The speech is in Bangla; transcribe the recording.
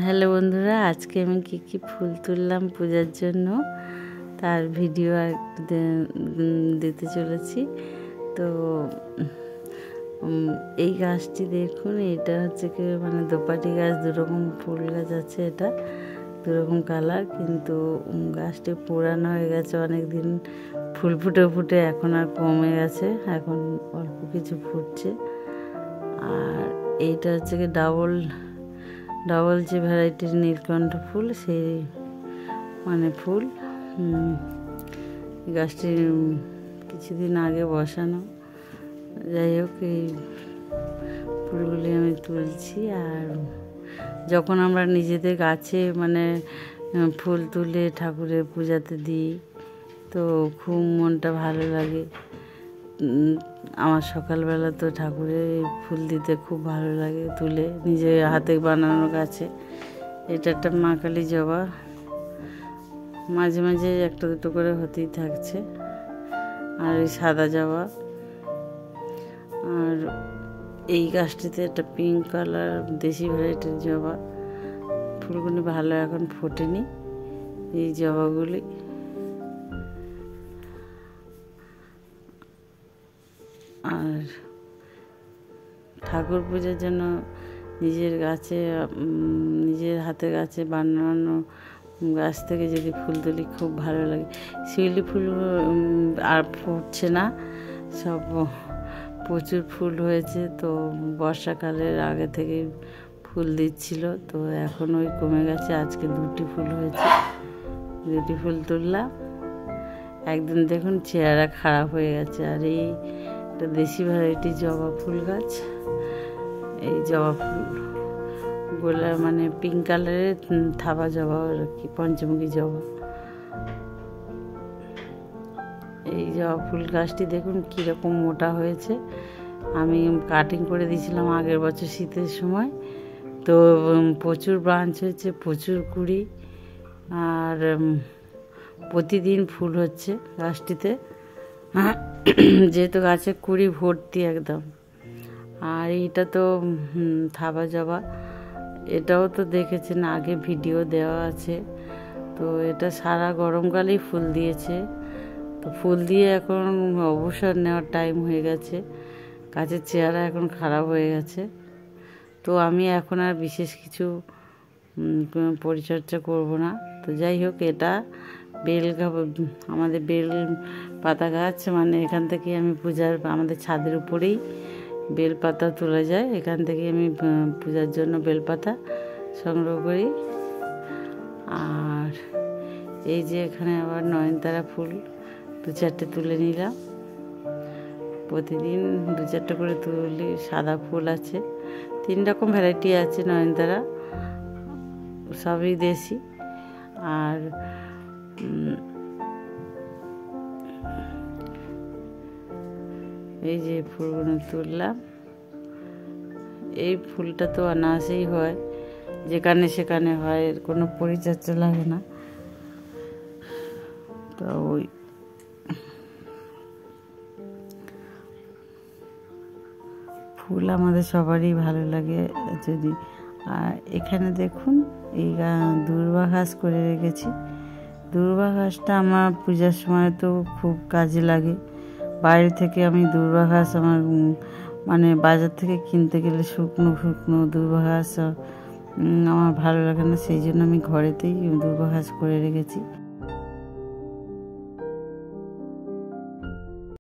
হ্যালো বন্ধুরা, আজকে আমি কি ফুল তুললাম পূজার জন্য তার ভিডিও দিতে চলেছি। তো এই গাছটি দেখুন, এটা হচ্ছে কি মানে দোপাটি গাছ, দুরকম ফুল গাছ আছে, এটা দুরকম কালার, কিন্তু গাছটি পুরানো হয়ে গেছে অনেক দিন, ফুল ফুটে ফুটে এখন আর কমে গেছে, এখন অল্প কিছু ফুটছে। আর এইটা হচ্ছে কি ডাবল যে ভ্যারাইটির নীলকণ্ঠ ফুল, সেই মানে ফুল। গাছটি কিছুদিন আগে বসানো। যাই হোক, এই ফুলগুলি আমি তুলছি। আর যখন আমরা নিজেদের গাছে মানে ফুল তুলে ঠাকুরের পূজাতে দিই, তো খুব মনটা ভালো লাগে। আমার সকালবেলা তো ঠাকুরের ফুল দিতে খুব ভালো লাগে, তুলে নিজে হাতে বানানো গাছে। এটা একটা মা কালী জবা, মাঝে মাঝে একটা দুটো করে হতেই থাকছে। আর এই সাদা জবা, আর এই গাছটিতে একটা পিঙ্ক কালার দেশি ভ্যারাইটির জবা। ফুলগুলি ভালো এখন ফোটেনি, এই জবাগুলি। আর ঠাকুর পূজার জন্য নিজের হাতে গাছে বানানো গাছ থেকে যদি ফুল তুলি খুব ভালো লাগে। শিউলি ফুল আর ফুটছে না, সব প্রচুর ফুল হয়েছে, তো বর্ষাকালের আগে থেকে ফুল দিচ্ছিল, তো এখন ওই কমে গেছে। আজকে দুটি ফুল হয়েছে, দুটি ফুল তুললাম। একদিন দেখুন চেহারা খারাপ হয়ে গেছে। আর এই একটা দেশি ভ্যারাইটি জবা ফুল গাছ, এই জবা ফুল গোলা মানে পিঙ্ক কালারের থাবা জবা, আর কি পঞ্চমুখী জবা। এই জবা ফুল গাছটি দেখুন কীরকম মোটা হয়েছে। আমি কাটিং করে দিয়েছিলাম আগের বছর শীতের সময়, তো প্রচুর ব্রাঞ্চ হয়েছে, প্রচুর কুড়ি, আর প্রতিদিন ফুল হচ্ছে গাছটিতে, যেহেতু গাছে কুড়ি ভর্তি একদম। আর এইটা তো থাবা জবা, এটাও তো দেখেছেন, আগে ভিডিও দেওয়া আছে। তো এটা সারা গরমকালেই ফুল দিয়েছে, তো ফুল দিয়ে এখন অবসর নেওয়ার টাইম হয়ে গেছে, গাছের চেহারা এখন খারাপ হয়ে গেছে। তো আমি এখন আর বিশেষ কিছু পরিচর্যা করব না। তো যাই হোক, এটা আমাদের বেল পাতা গাছ, মানে এখান থেকে আমি আমাদের ছাদের উপরেই বেলপাতা তোলা যায়, এখান থেকে আমি পূজার জন্য বেলপাতা সংগ্রহ করি। আর এই যে এখানে আবার নয়নতারা ফুল দু চারটে তুলে নিলাম, প্রতিদিন দু চারটে করে তুলি। সাদা ফুল আছে, 3 রকম ভ্যারাইটি আছে নয়নতারা, সবই দেশি। আর এই যে ফুলগুলো তুললাম, এই ফুলটা তো অনায়াসেই হয়, যেখানে সেখানে হয়, এর কোনো পরিচর্যা লাগে না। তো ওই ফুল আমাদের সবারই ভালো লাগে যদি। আর এখানে দেখুন, এই দূর্বা ঘাস করে রেখেছি। দূর্বা ঘাসটা আমার পূজার সময় তো খুব কাজে লাগে। বাইরে থেকে আমি দূর্বা ঘাস মানে বাজার থেকে কিনতে গেলে শুকনো দূর্বা ঘাস আমার ভালো লাগে না, সেই জন্য আমি ঘরেতেই দূর্বা ঘাস করে রেখেছি।